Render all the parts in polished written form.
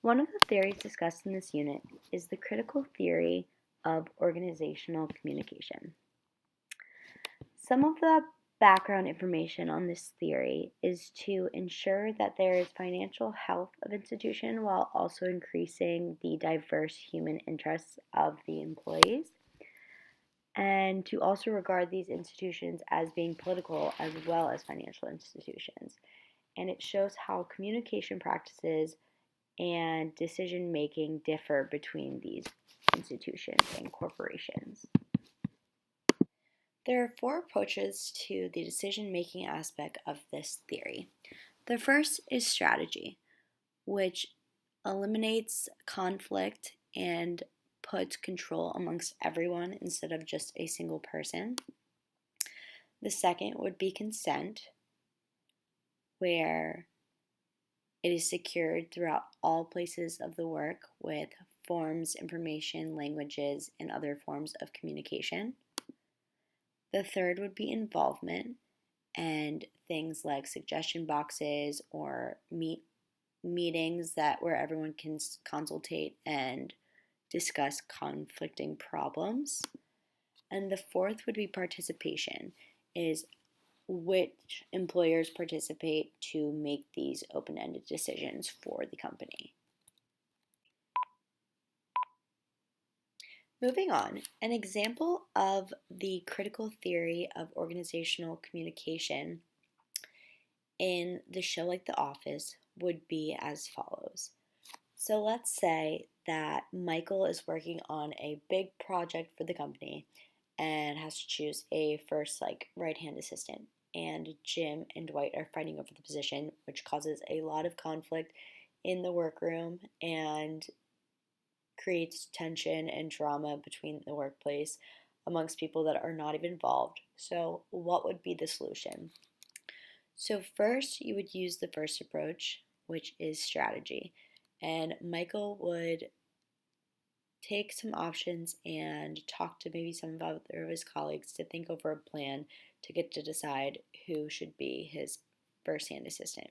One of the theories discussed in this unit is the critical theory of organizational communication. Some of the background information on this theory is to ensure that there is financial health of institution while also increasing the diverse human interests of the employees, and to also regard these institutions as being political as well as financial institutions. And it shows how communication practices and decision making differ between these institutions and corporations. There are four approaches to the decision making aspect of this theory. The first is strategy, which eliminates conflict and puts control amongst everyone instead of just a single person. The second would be consent, where it is secured throughout all places of the work with forms, information, languages, and other forms of communication. The third would be involvement, and things like suggestion boxes or meetings where everyone can consultate and discuss conflicting problems. And the fourth would be participation, is which employers participate to make these open-ended decisions for the company. Moving on, an example of the critical theory of organizational communication in the show like The Office would be as follows. So let's say that Michael is working on a big project for the company and has to choose a first right-hand assistant. And Jim and Dwight are fighting over the position, which causes a lot of conflict in the workroom and creates tension and drama between the workplace amongst people that are not even involved. So what would be the solution? So first, you would use the first approach, which is strategy. And Michael would take some options and talk to maybe some of his colleagues to think over a plan to get to decide who should be his first-hand assistant.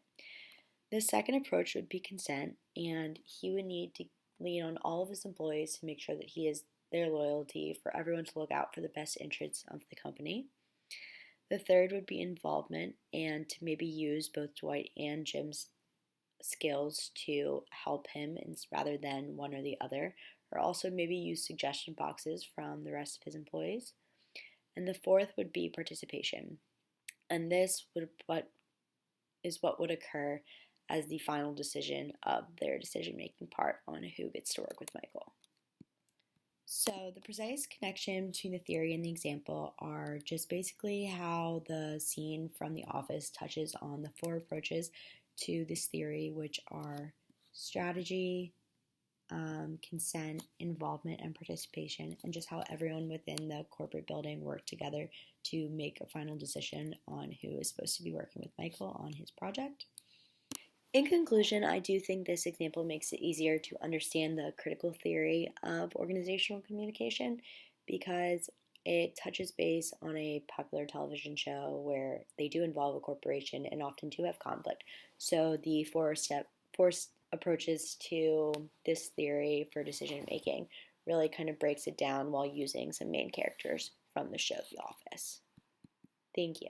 The second approach would be consent, and he would need to lean on all of his employees to make sure that he is their loyalty for everyone to look out for the best interests of the company. The third would be involvement, and to maybe use both Dwight and Jim's skills to help him rather than one or the other, or also maybe use suggestion boxes from the rest of his employees. And the fourth would be participation, and this would what would occur as the final decision of their decision-making part on who gets to work with Michael. So the precise connection between the theory and the example are just basically how the scene from The Office touches on the four approaches to this theory, which are strategy, consent, involvement, and participation, and just how everyone within the corporate building worked together to make a final decision on who is supposed to be working with Michael on his project. In conclusion, I do think this example makes it easier to understand the critical theory of organizational communication because it touches base on a popular television show where they do involve a corporation and often do have conflict. So the four approaches to this theory for decision making really kind of breaks it down while using some main characters from the show The Office. Thank you.